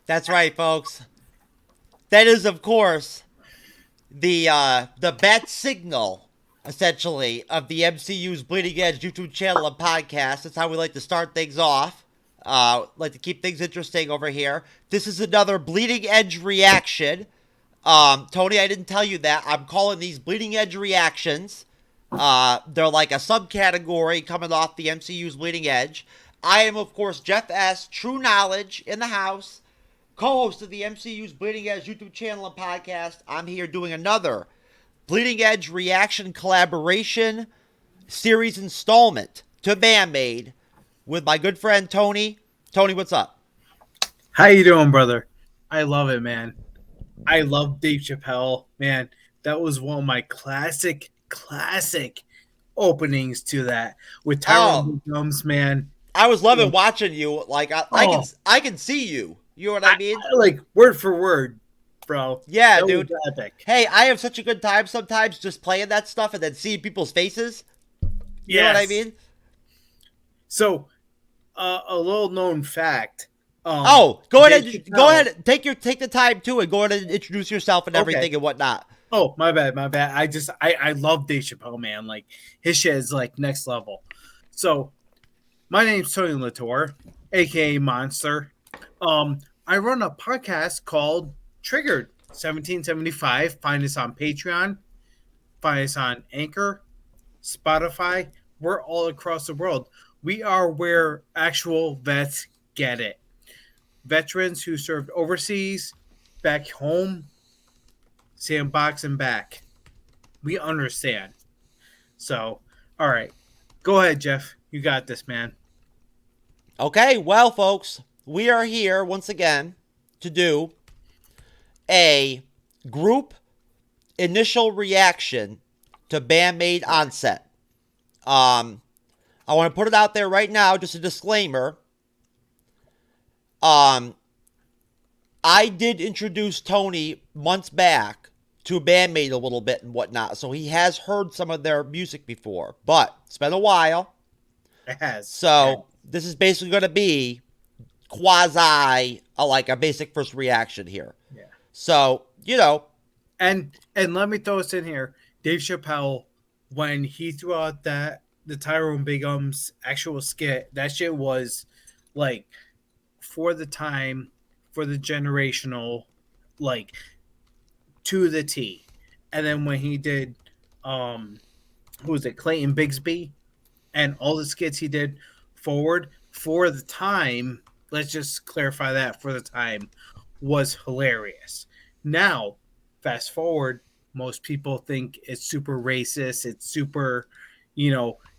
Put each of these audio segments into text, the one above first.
That's right, folks. That is, of course, the bat signal, essentially, of the MCU's Bleeding Edge YouTube channel and podcast. That's how we like to start things off. Like to keep things interesting over here. This is another Bleeding Edge reaction. Tony, I didn't tell you that. I'm calling these Bleeding Edge reactions. They're like a subcategory coming off the MCU's Bleeding Edge. I am, of course, Jeff S., TrueKnowledge in the house, co-host of the MCU's Bleeding Edge YouTube channel and podcast. I'm here doing another Bleeding Edge reaction collaboration series installment to Band-Maid with my good friend Tony. Tony, what's up? How you doing, brother? I love it, man. I love Dave Chappelle, man. That was one of my classic openings to that with Tyrone Williams, man. I was loving watching you. Like I can see you. You know what I mean? Like word for word, bro. Yeah, that dude. Was epic. Hey, I have such a good time sometimes just playing that stuff and then seeing people's faces. You know what I mean? So, a little known fact. Go ahead. Go ahead. Take the time too, and go ahead and introduce yourself and everything and whatnot. Oh, my bad. I love Dave Chappelle, man. Like his shit is like next level. So, my name's Tony Latour, aka Monster. I run a podcast called Triggered 1775. Find us on Patreon. Find us on Anchor, Spotify. We're all across the world. We are where actual vets get it. Veterans who served overseas, back home, sandbox and back. We understand. So, all right. Go ahead, Jeff. You got this, man. Okay, well, folks, we are here once again to do a group initial reaction to Band-Maid ONSET. I want to put it out there right now, just a disclaimer. I did introduce Tony months back to Band-Maid a little bit and whatnot, so he has heard some of their music before, but it's been a while. It has. So this is basically going to be quasi like a basic first reaction here. Yeah. So, you know. And let me throw this in here. Dave Chappelle, when he threw out the Tyrone Bigum's actual skit, that shit was like for the time, for the generational, like to the T. And then when he did who was it, Clayton Bigsby, and all the skits he did forward for the time, let's just clarify that, for the time, was hilarious. Now, fast forward, most people think it's super racist, it's super,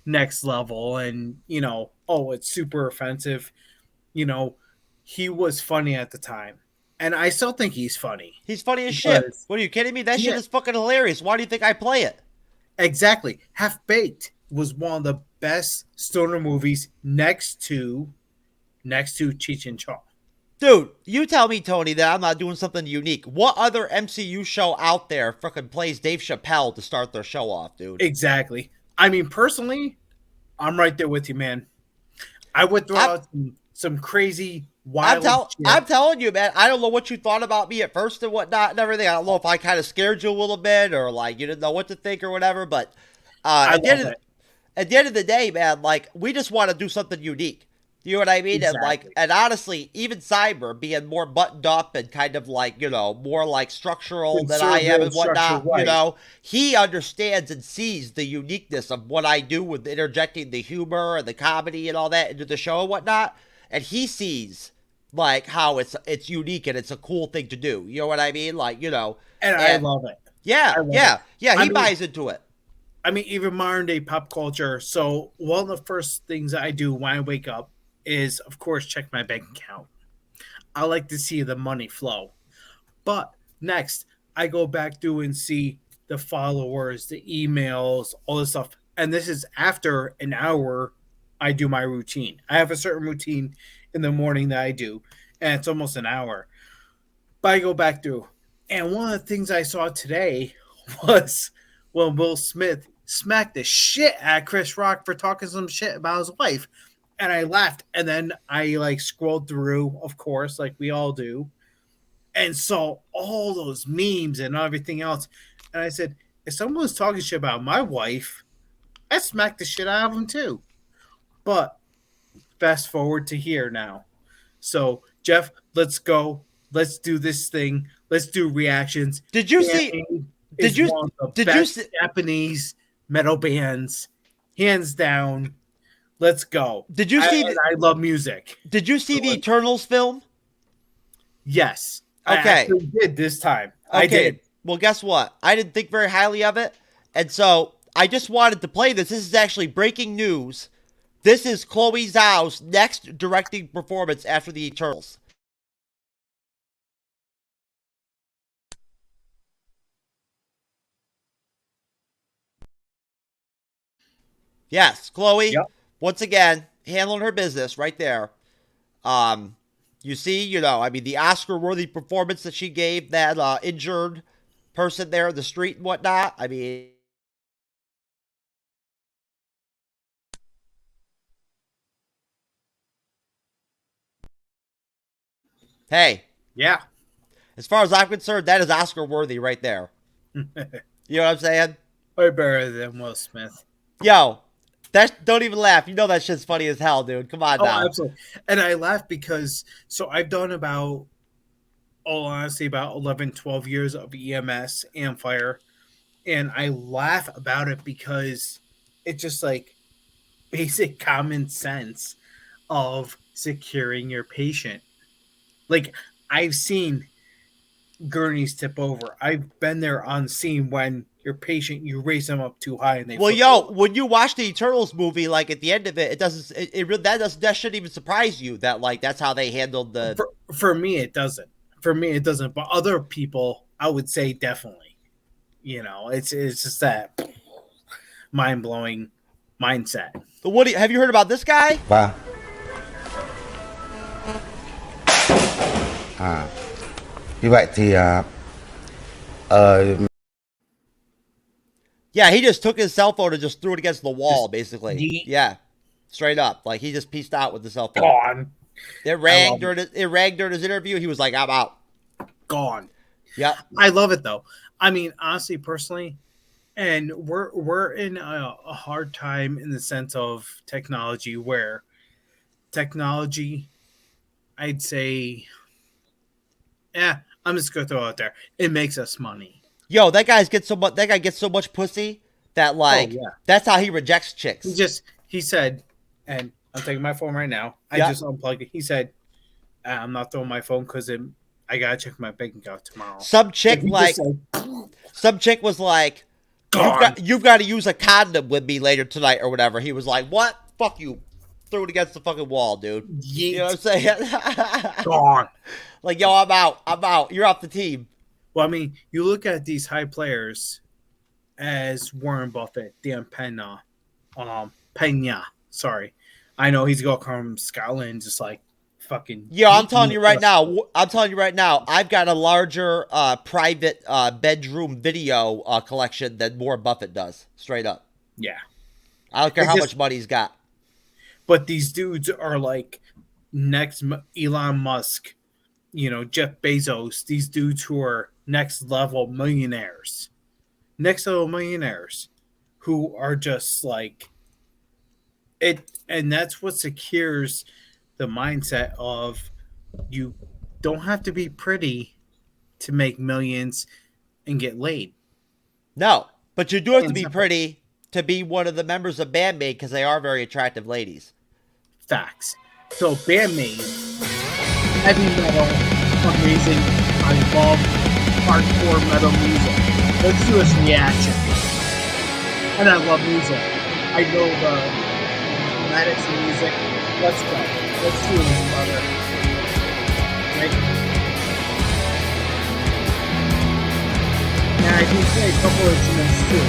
next level, and, it's super offensive. He was funny at the time. And I still think he's funny. He's funny as shit. What are you kidding me? That shit is fucking hilarious. Why do you think I play it? Exactly. Half Baked was one of the best stoner movies next to Cheech and Chong. Dude, you tell me, Tony, that I'm not doing something unique. What other MCU show out there fucking plays Dave Chappelle to start their show off, dude? Exactly. I mean, personally, I'm right there with you, man. I would throw out some crazy wild I'm telling you, man, I don't know what you thought about me at first and whatnot and everything. I don't know if I kind of scared you a little bit or like you didn't know what to think or whatever, but at the end of the day, man, like we just want to do something unique. You know what I mean? Exactly. And honestly, even Cyber being more buttoned up and kind of like, more like structural than I am and whatnot, right. He understands and sees the uniqueness of what I do with interjecting the humor and the comedy and all that into the show and whatnot. And he sees like how it's unique and it's a cool thing to do. You know what I mean? Like, And I love it. Yeah. He buys into it. I mean, even modern day pop culture. So one of the first things I do when I wake up is, of course, check my bank account. I like to see the money flow. But next, I go back through and see the followers, the emails, all this stuff. And this is after an hour I do my routine. I have a certain routine in the morning that I do, and it's almost an hour. But I go back through. And one of the things I saw today was when Will Smith smacked the shit out of Chris Rock for talking some shit about his wife. And I laughed, and then I like scrolled through, of course, like we all do, and saw all those memes and everything else. And I said, if someone was talking shit about my wife, I smacked the shit out of them too. But fast forward to here now. So Jeff, let's go. Let's do this thing. Let's do reactions. Did you see? Is one of the best Japanese metal bands, hands down. Let's go. Did you see? I love music. Did you see the Eternals film? Yes. Okay. I actually did this time. Okay. I did. Well, guess what? I didn't think very highly of it, and so I just wanted to play this. This is actually breaking news. This is Chloe Zhao's next directing performance after the Eternals. Yes, Chloe. Yep. Once again, handling her business right there. You see, I mean, the Oscar-worthy performance that she gave that injured person there in the street and whatnot. I mean, hey. Yeah. As far as I'm concerned, that is Oscar-worthy right there. You know what I'm saying? Way better than Will Smith. Yo, don't even laugh. You know that shit's funny as hell, dude. Come on now. Absolutely. And I laugh because, so I've done about 11, 12 years of EMS and fire. And I laugh about it because it's just like basic common sense of securing your patient. Like, I've seen gurneys tip over. I've been there on scene when your patient, you raise them up too high and they. Well, when you watch the Eternals movie, like at the end of it, that shouldn't even surprise you that like that's how they handled the. For me, it doesn't. But other people, I would say definitely. It's just that mind blowing mindset. But have you heard about this guy? Wow. Như vậy thì yeah, he just took his cell phone and just threw it against the wall, basically. Yeah, straight up. Like he just pieced out with the cell phone. Gone. It rang during his interview. He was like, "I'm out." Gone. Yeah, I love it though. I mean, honestly, personally, and we're in a hard time in the sense of technology, where technology, I'd say, I'm just gonna throw it out there. It makes us money. Yo, that guy gets so much pussy that that's how he rejects chicks. He said, and I'm taking my phone right now. I just unplugged it. He said, I'm not throwing my phone because I gotta check my bank account tomorrow. Some chick was like, you've got to use a condom with me later tonight or whatever. He was like, what? Fuck you. Threw it against the fucking wall, dude. Yeet. You know what I'm saying? Gone. Like, yo, I'm out. You're off the team. Well, I mean, you look at these high players as Warren Buffett, Dan Pena. Sorry. I know he's going to come from Scotland, just like fucking. Yeah, I'm telling you right now. I've got a larger private bedroom video collection than Warren Buffett does. Straight up. Yeah. I don't care how much money he's got. But these dudes are like next Elon Musk, Jeff Bezos, these dudes who are next level millionaires who are just like it. And that's what secures the mindset of you don't have to be pretty to make millions and get laid. No, but you do have to be pretty to be one of the members of Band-Maid because they are very attractive ladies. Facts. So Band-Maid, heavy metal, amazing. I love hardcore metal music. Let's do this reaction. And I love music. I know the thematics of music. Let's go. Let's do this, brother. Right? And I can play a couple of instruments too.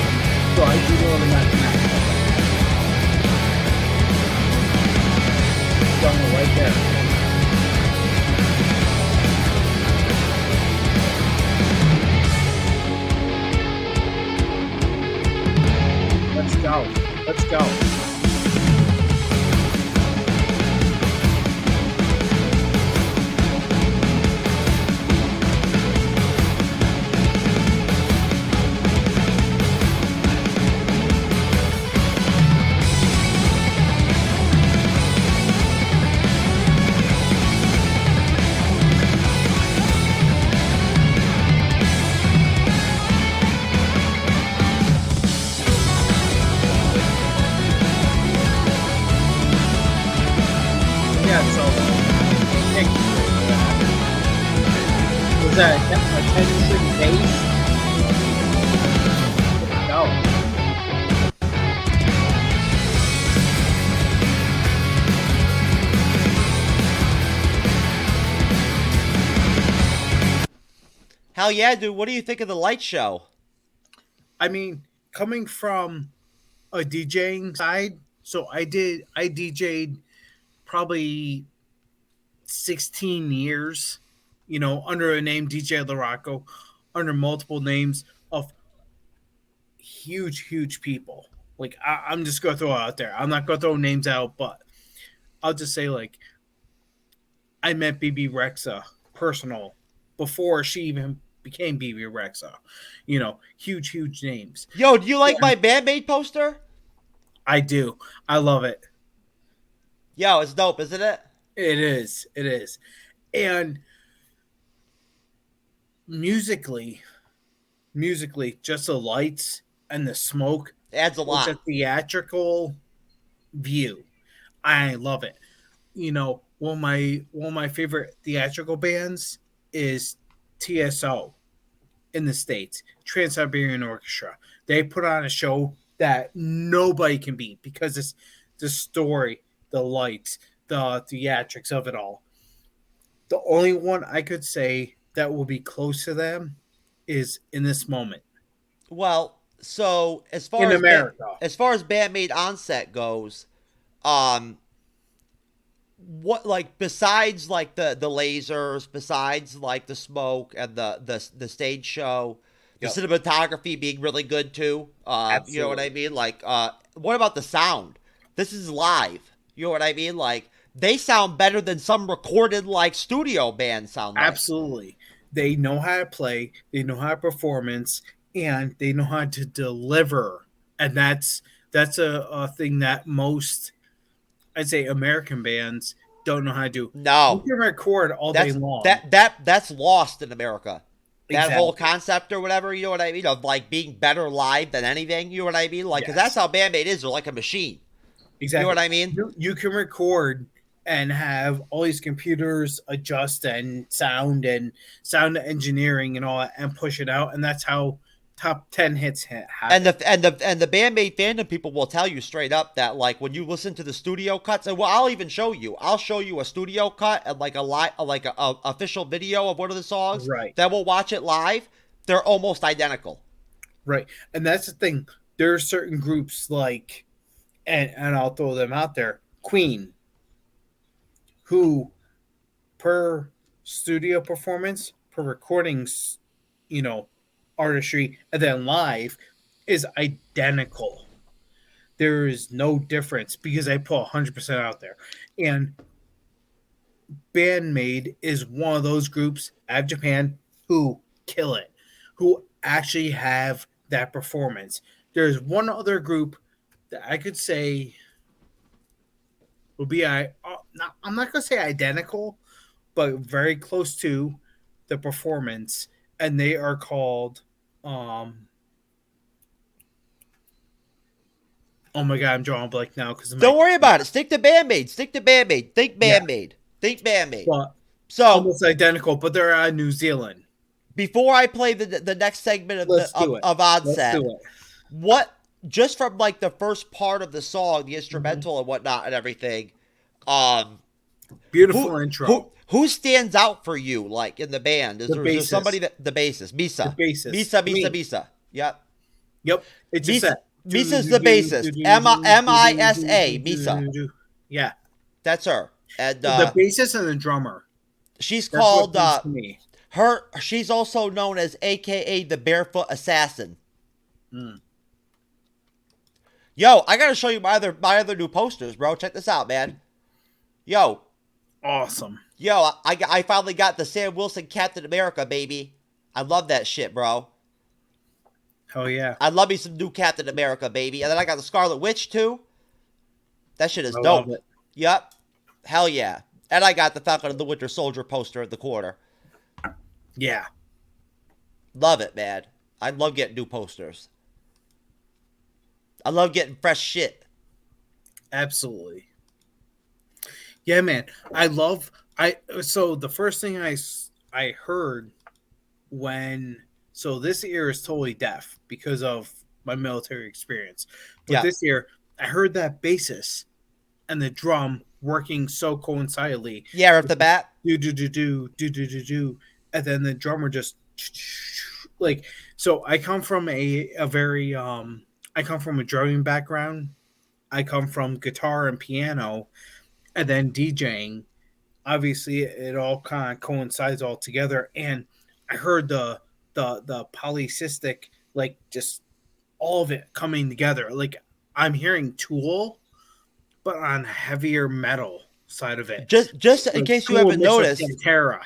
So I do know the mathematics. Done right there. Let's go. Was that a 10 string bass? No. Hell yeah, dude. What do you think of the light show? I mean, coming from a DJing side, so I DJ'd probably 16 years, under a name DJ Larocco, under multiple names of huge people. Like I'm just gonna throw it out there. I'm not gonna throw names out, but I'll just say like I met BB Rexa personal before she even became BB Rexa. Huge names. Yo, do you like my Band-Maid poster? I do. I love it. Yo, it's dope, isn't it? It is. And musically, just the lights and the smoke Adds a lot. It's a theatrical view. I love it. One of my favorite theatrical bands is TSO in the States, Trans-Siberian Orchestra. They put on a show that nobody can beat because it's the story, the lights, the theatrics of it all. The only one I could say that will be close to them is In This Moment. Well, so as far In as America. as far as Band-Maid ONSET goes, what, like, besides like the lasers, besides like the smoke and the stage show, the cinematography being really good too. You know what I mean? Like, what about the sound? This is live. You know what I mean? Like, they sound better than some recorded like studio bands sound like. Absolutely. They know how to play, they know how to performance, and they know how to deliver. And that's a thing that most, I'd say, American bands don't know how to do. No. You can record all day long. That's lost in America. That Exactly. whole concept or whatever, you know what I mean? Of like being better live than anything, you know what I mean? Like, because that's how Band-Maid is. They're like a machine. Exactly. You know what I mean? You can record and have all these computers adjust and sound engineering and all that and push it out. And that's how top 10 hits happen. And the Band-Maid fandom people will tell you straight up that, like, when you listen to the studio cuts, and well, I'll even show you. I'll show you a studio cut and like a official video of one of the songs. Right. Then we'll watch it live. They're almost identical. Right. And that's the thing. There are certain groups like, and I'll throw them out there, Queen, who per studio performance, per recordings, artistry, and then live is identical. There is no difference because I put 100% out there. And Band-Maid is one of those groups out of Japan who kill it, who actually have that performance. There's one other group that I could say will be, I'm not going to say identical, but very close to the performance. And they are called, oh my God, I'm drawing a blank now. Don't worry about it. Stick to Band-Maid. Think Band-Maid. Think Band-Maid. But So almost identical, but they're out of New Zealand. Before I play the next segment of ONSET, what, just from like the first part of the song, the instrumental and whatnot and everything, beautiful intro. Who stands out for you, like, in the band? Is there somebody the bassist, Misa? Misa. Yep. It's Misa. Misa's the bassist. M-I-S-A. Misa. Yeah. That's her. And the bassist and the drummer. She's called she's also known as AKA the Barefoot Assassin. Yo, I gotta show you my other new posters, bro. Check this out, man. Yo. Awesome. Yo, I finally got the Sam Wilson Captain America, baby. I love that shit, bro. Oh yeah. I love me some new Captain America, baby. And then I got the Scarlet Witch too. That shit is dope. Love it. Yep. Hell yeah. And I got the Falcon and the Winter Soldier poster at the corner. Yeah. Love it, man. I love getting new posters. I love getting fresh shit. Absolutely. Yeah, man. So the first thing I heard so this ear is totally deaf because of my military experience. But Yeah. this ear, I heard that bassist and the drum working so coincidentally. Yeah, right off the bat. Do do do do do do do do, and then the drummer just like. So I come from a very I come from a drumming background. I come from guitar and piano, and then DJing. Obviously, it all kind of coincides all together. And I heard the polycystic, like just all of it coming together. Like I'm hearing Tool, but on heavier metal side of it. Just in Like, case you Tool haven't mixed with noticed, Pantera,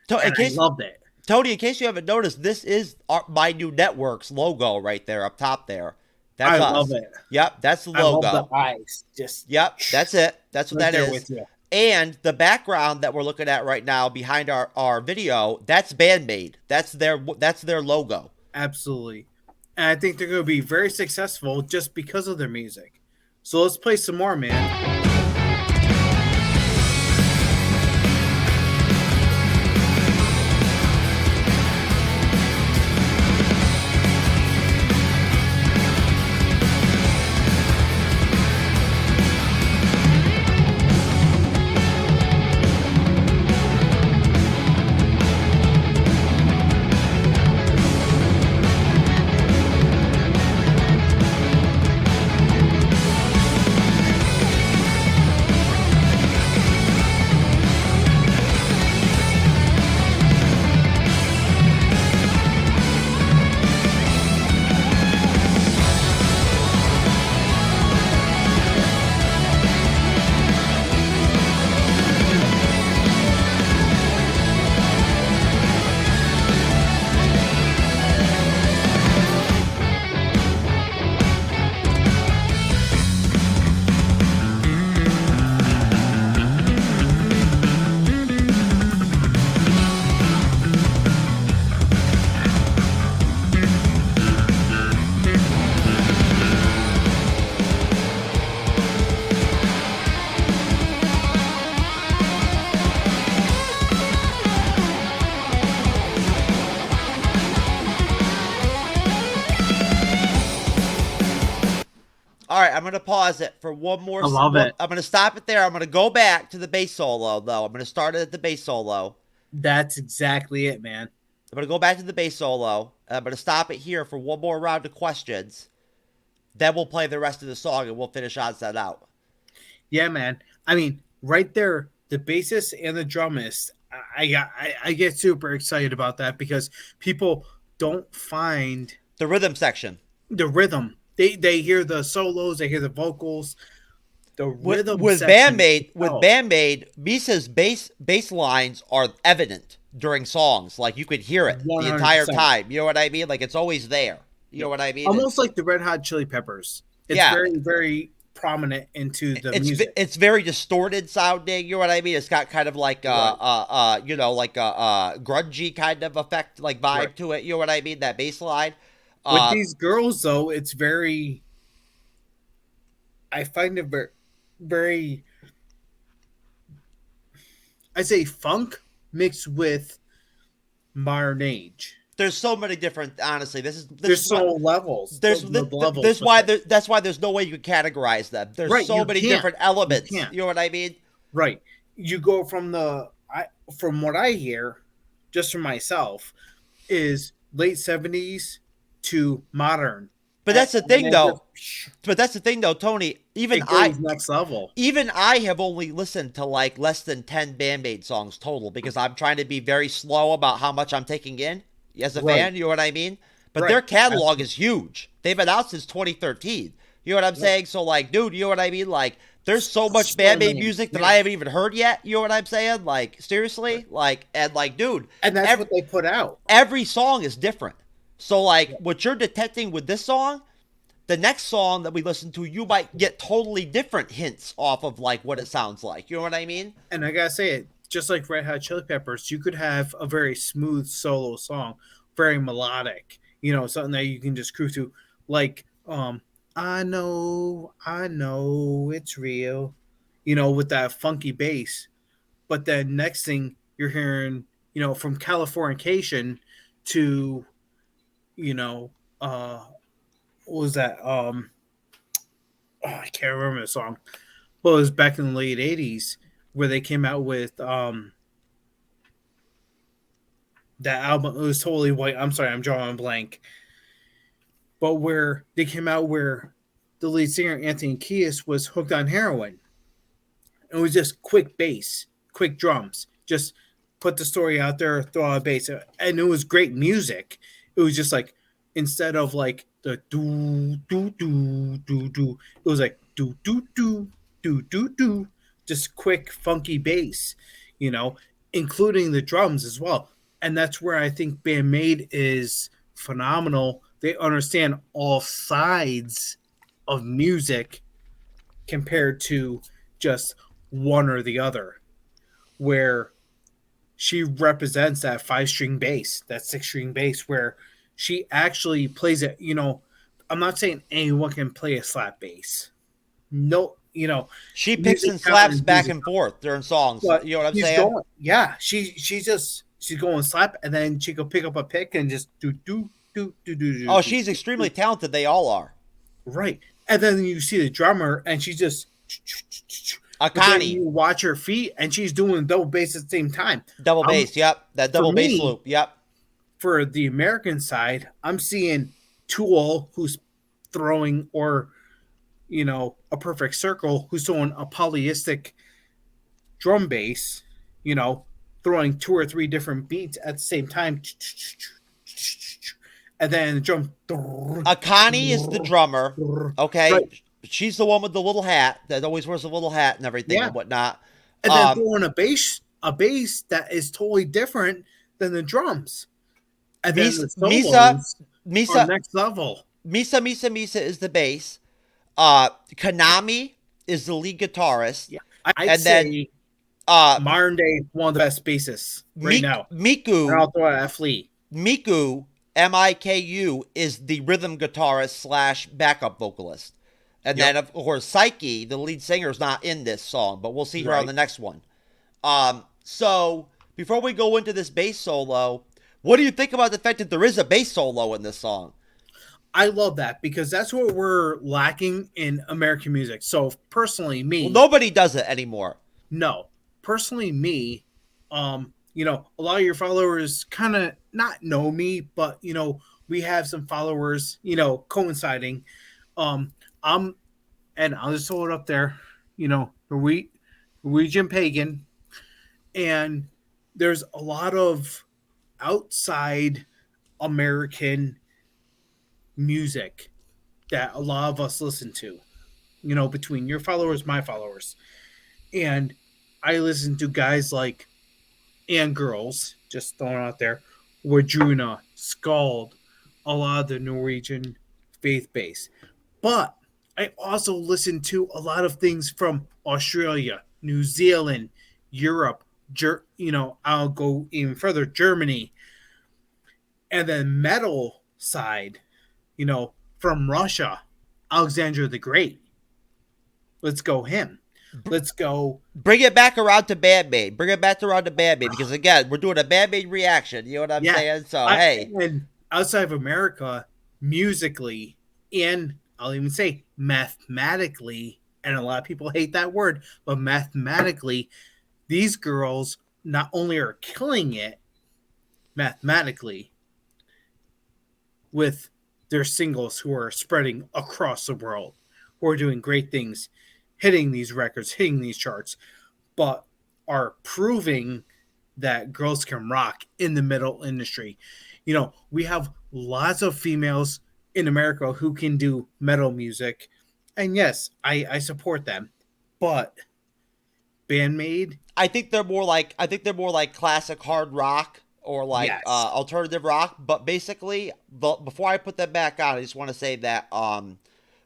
in and I case loved it. Tony, in case you haven't noticed, this is my new network's logo right there up top there. I That's us. love it. Yep, that's the I love logo. the eyes. Just Yep, that's it. That's what right that there is. with you. And the background that we're looking at right now behind our video, that's Band-Maid. That's their logo. Absolutely. And I think they're going to be very successful just because of their music. So let's play some more, man. All right, I'm going to pause it for one more. I love it. I'm going to stop it there. I'm going to go back to the bass solo, though. I'm going to start it at the bass solo. That's exactly it, man. I'm going to go back to the bass solo. I'm going to stop it here for one more round of questions. Then we'll play the rest of the song and we'll finish ONSET out. Yeah, man. I mean, right there, the bassist and the drummist, I get super excited about that because people don't find the rhythm section. The rhythm. They hear the solos, they hear the vocals. The rhythm with section. Band-Maid, Misa's bass lines are evident during songs. Like you could hear it 100%. The entire time. You know what I mean? Like it's always there. You know what I mean? Almost like the Red Hot Chili Peppers. It's very, very prominent into the music. It's very distorted sounding. You know what I mean? It's got kind of like you know, like a grungy kind of effect, like vibe to it. You know what I mean? That bass line. With these girls, though, it's very. I find it very. I say funk mixed with modern age. There's so many different. Honestly, there's so levels. That's why there's no way you can categorize them. There's so many different elements. You know what I mean? Right. You go from from what I hear, just from myself, is late 70s to modern. But that's the thing, though. Tony. Even next level. Even I have only listened to like less than 10 Band-Maid songs total because I'm trying to be very slow about how much I'm taking in as a fan. You know what I mean? But their catalog is huge. They've been out since 2013. You know what I'm saying? So like, dude, you know what I mean? Like, there's so much Band-Maid music that I haven't even heard yet. You know what I'm saying? Like, seriously? Like, and like, dude. And that's what they put out. Every song is different. So, like, what you're detecting with this song, the next song that we listen to, you might get totally different hints off of, like, what it sounds like. You know what I mean? And I gotta say it, just like Red Hot Chili Peppers, you could have a very smooth solo song, very melodic, you know, something that you can just cruise to. Like, I know it's real, you know, with that funky bass. But then next thing you're hearing, you know, from Californication to, you know, what was that? I can't remember the song. Well, it was back in the late '80s where they came out with that album. It was totally white. I'm sorry, I'm drawing a blank. But where they came out where the lead singer Anthony Kiedis was hooked on heroin. It was just quick bass, quick drums. Just put the story out there, throw out a bass, and it was great music. It was just like instead of like the do do do do do, it was like do do do do do do, just quick funky bass, you know, including the drums as well. And that's where I think Band-Maid is phenomenal. They understand all sides of music compared to just one or the other, where she represents that 5-string bass, that 6-string bass, where she actually plays it. You know, I'm not saying anyone can play a slap bass. No, you know, she picks and slaps back and forth during songs. You know what I'm saying? She's going slap, and then she could pick up a pick and just do. Oh, she's extremely talented. They all are. Right. And then you see the drummer, and she's just Akani. You watch her feet, and she's doing double bass at the same time. Double bass, yep. That double bass loop, yep. For the American side, I'm seeing Tool, who's throwing, or, you know, a perfect circle, who's throwing a polyistic drum bass, you know, throwing 2 or 3 different beats at the same time. And then the drum. Akani is the drummer. Okay. Right. She's the one with the little hat that always wears a little hat and everything and whatnot. And then throwing a bass that is totally different than the drums. And then the Misa next level. Misa is the bass. Kanami is the lead guitarist. Yeah. I'd say modern day one of the best bassists right now. Miku. And I'll throw out F. Lee. Miku, Miku, is the rhythm guitarist / backup vocalist. And then, of course, Psyche, the lead singer, is not in this song, but we'll see her on the next one. So, before we go into this bass solo, what do you think about the fact that there is a bass solo in this song? I love that, because that's what we're lacking in American music. So, personally, me... Well, nobody does it anymore. No. Personally, me, you know, a lot of your followers kind of not know me, but, you know, we have some followers, you know, coinciding. And I'll just throw it up there, you know, Norwegian pagan, and there's a lot of outside American music that a lot of us listen to, you know, between your followers, my followers. And I listen to guys like, and girls, just throwing out there, Wardruna, Skald, a lot of the Norwegian faith base. But I also listen to a lot of things from Australia, New Zealand, Europe, you know, I'll go even further, Germany. And then metal side, you know, from Russia, Alexander the Great. Let's go him. Let's go. Bring it back around to Band-Maid. Because, again, we're doing a Band-Maid reaction. You know what I'm saying? So, hey. And outside of America, musically, and I'll even say mathematically, and a lot of people hate that word, but mathematically, these girls not only are killing it mathematically with their singles who are spreading across the world, who are doing great things, hitting these records, hitting these charts, but are proving that girls can rock in the metal industry. You know, we have lots of females in America who can do metal music, and yes, I support them, but Band-Maid, I think they're more like classic hard rock or like alternative rock. But basically, before I put them back on, I just want to say that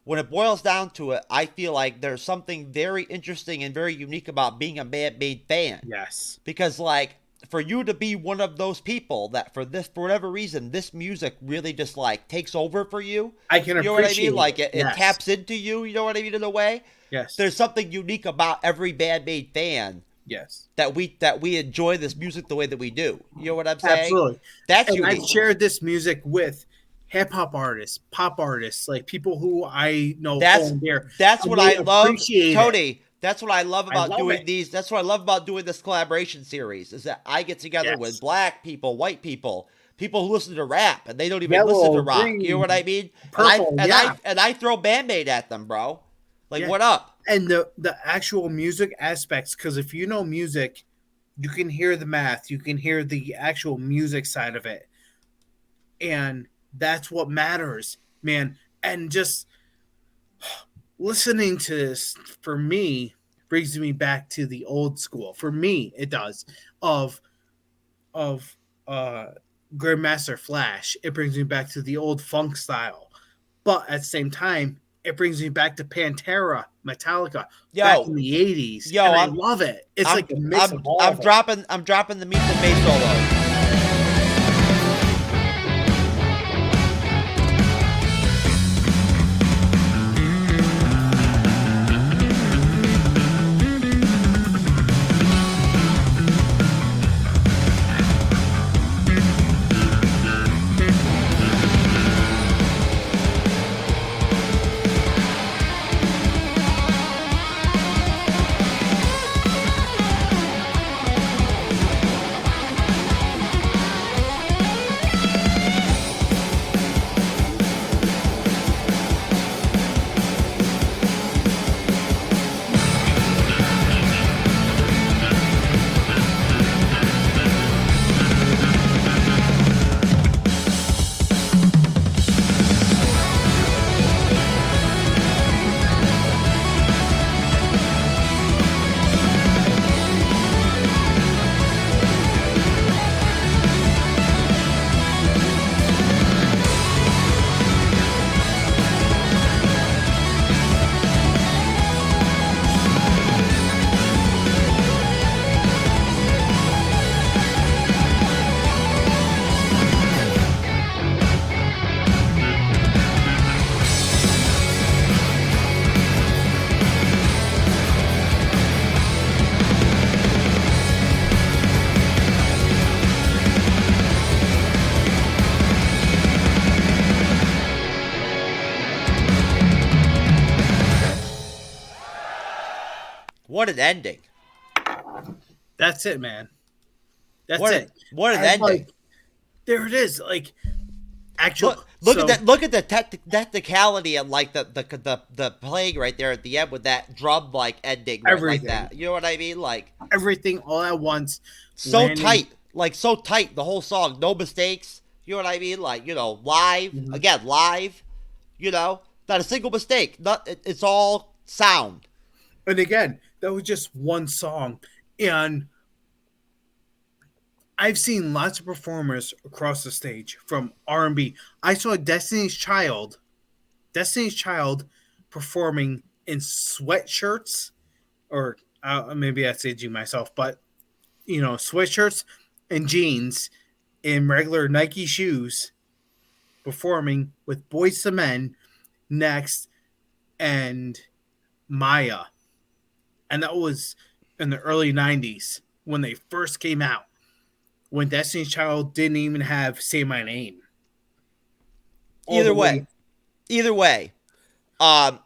when it boils down to it, I feel like there's something very interesting and very unique about being a Band-Maid fan. Yes, because like, for you to be one of those people that for whatever reason, this music really just like takes over for you. I can appreciate. You know what I mean? Like it taps into you. You know what I mean? In a way. Yes. There's something unique about every Band-Maid fan Yes. that we enjoy this music the way that we do. You know what I'm saying? Absolutely. That's And I've unique. shared this music with hip hop artists, pop artists, like people who I know hold That's and dear, that's and what they I love, appreciate it. Tony. That's what I love I about love doing it. these. That's what I love about doing this collaboration series is that I get together with Yes. black people, white people, people who listen to rap and they don't even listen to Yellow, rock. You know what green, I mean? And I purple, and I yeah. and I throw Band-Maid at them, bro. Like, Yeah. what up? And the actual music aspects, because if you know music, you can hear the math, you can hear the actual music side of it. And that's what matters, man. And just listening to this for me brings me back to the old school. For me, it does of of uh Grandmaster Flash. It brings me back to the old funk style, but at the same time, it brings me back to Pantera, Metallica, back in Yo, the '80s, yo, and I love it. It's I'm like a mix of I'm all I'm of it. dropping the meat and bass solo. What an ending! That's it, man. That's it. What an And ending! like, there it is. Like, actual. Look at So that! Look at the technicality and like the playing right there at the end with that drum like ending right like everything, that. You know what I mean? Like everything, all at once, so landing. tight, like so tight. The whole song, no mistakes. You know what I mean? Like live Mhm. again, live. Not a single mistake. It's all sound. And again, that was just one song, and I've seen lots of performers across the stage from R&B. I saw Destiny's Child performing in sweatshirts, or maybe I say G myself, but sweatshirts and jeans in regular Nike shoes, performing with Boyz II Men next and Maya, and that was in the early '90s when they first came out. When Destiny's Child didn't even have "Say My Name" all Either the way, way. either way.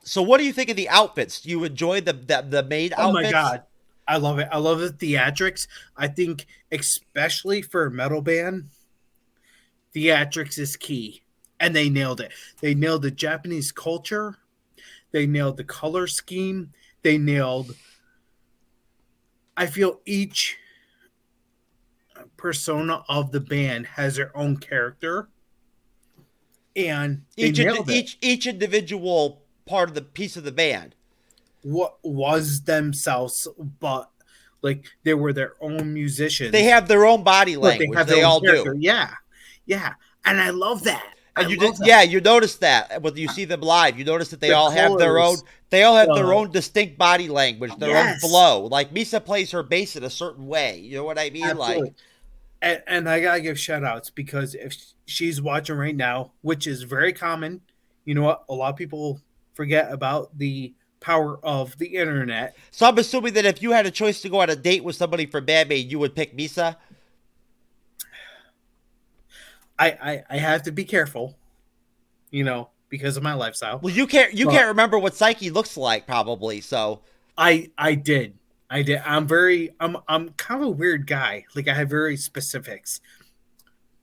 So what do you think of the outfits? Do you enjoy the maid Oh my outfits? god, I love it. I love the theatrics. I think especially for a metal band, theatrics is key, and they nailed it. They nailed the Japanese culture. They nailed the color scheme. They nailed. I feel each persona of the band has their own character, and they nailed it. Each individual part of the piece of the band. What was themselves, but like they were their own They musicians, have their own body but they language. have their They own all do. character. Yeah, yeah, and I love that. I And love that. yeah, you notice that when you see them live. You notice that they The all have their own, colors, the distinct body language, their own yes, flow. Like Misa plays her bass in a certain way. You know what I mean? Like, absolutely. And I gotta give shout outs because if she's watching right now, which is very common, you know what? A lot of people forget about the power of the internet. So I'm assuming that if you had a choice to go on a date with somebody from Band-Maid, you would pick Misa? I have to be careful, because of my lifestyle. Well, you can't remember what Psyche looks like, probably, so. I did. I'm kind of a weird guy. Like, I have very specifics.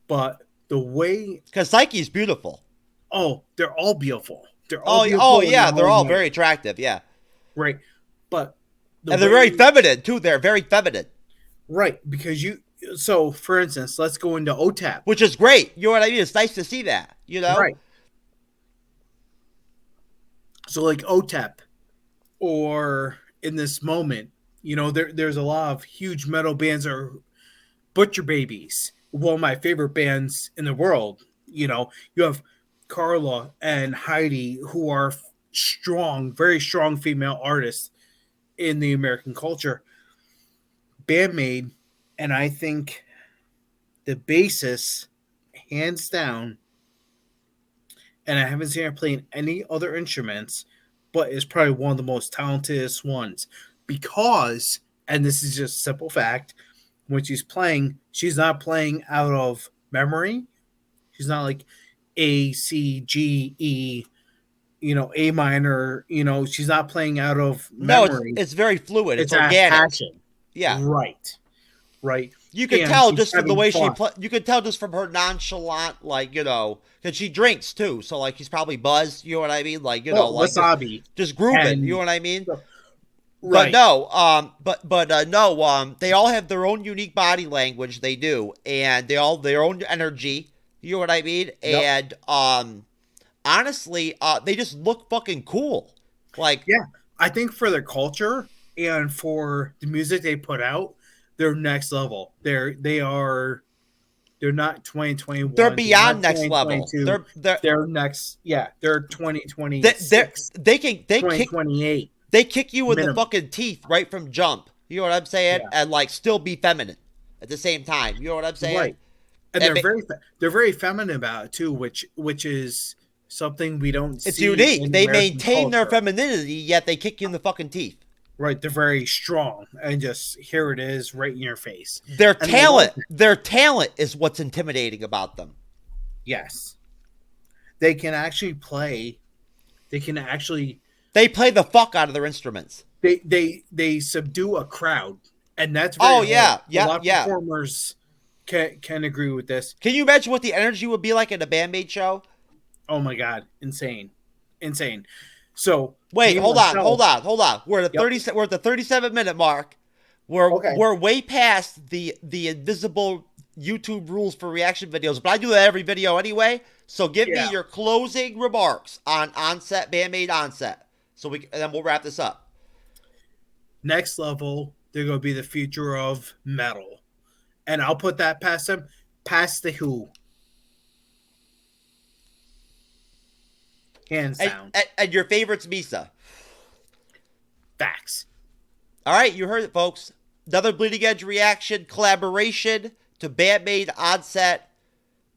But the way... Because Psyche's beautiful. Oh, they're all beautiful. They're all beautiful. Oh, yeah, they're all very attractive, yeah. Right. But... And they're very feminine, too. They're very feminine. Right, because so, for instance, let's go into OTAP. Which is great. You know what I mean? It's nice to see that, Right. So, like OTAP, or in this moment, there's a lot of huge metal bands or Butcher Babies, one of my favorite bands in the world. You have Carla and Heidi, who are very strong female artists in the American culture. Band-Maid, and I think the bassist, hands down, and I haven't seen her playing any other instruments, but is probably one of the most talented ones. Because, and this is just a simple fact, when she's playing, she's not playing out of memory. She's not like A, C, G, E, A minor. She's not playing out of memory. No, it's very fluid. It's organic. Passion. Yeah. Right. You could tell just from the way she plays. You could tell just from her nonchalant, because she drinks too. So, like, she's probably buzzed. You know what I mean? Like, wasabi. Just grooving. You know what I mean? Right. But no. They all have their own unique body language. They do, and they all their own energy. You know what I mean? Yep. And honestly, they just look fucking cool. Like, yeah, I think for their culture and for the music they put out, they're next level. They're not 2021. They're beyond next level. They're next. Yeah, they're 2026. They kick 2028. They kick you in minimum. the fucking teeth right from jump. You know what I'm saying? Yeah. And like still be feminine at the same time. You know what I'm saying? Right. And they're very feminine about it too, which is something we don't see. It's unique. They American maintain their culture. femininity, yet they kick you in the fucking teeth. Right, they're very strong, and just here it is, right in your face. Their talent is what's intimidating about them. Yes, they can actually play. They play the fuck out of their instruments. They subdue a crowd, and that's very hard. A lot of performers can agree with this. Can you imagine what the energy would be like at a Band-Maid show? Oh my god, insane. So wait, hold on. We're at the We're at the 37-minute mark. We're way past the invisible YouTube rules for reaction videos, but I do that every video anyway. So give me your closing remarks on ONSET, Band-Maid ONSET. And then we'll wrap this up. Next level, they're going to be the future of metal, and I'll put that past them, past the Who. Hands down. And your favorite's Misa. Facts. All right, you heard it, folks. Another Bleeding Edge reaction collaboration to Band-Maid ONSET.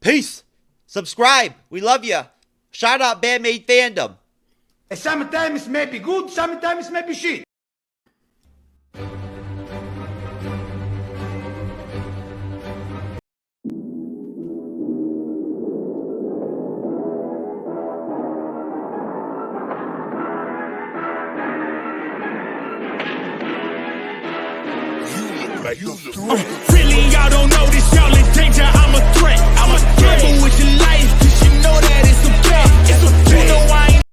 Peace. Subscribe. We love you. Shout out Band-Maid fandom. Sometimes may be good, sometimes may be shit. Like the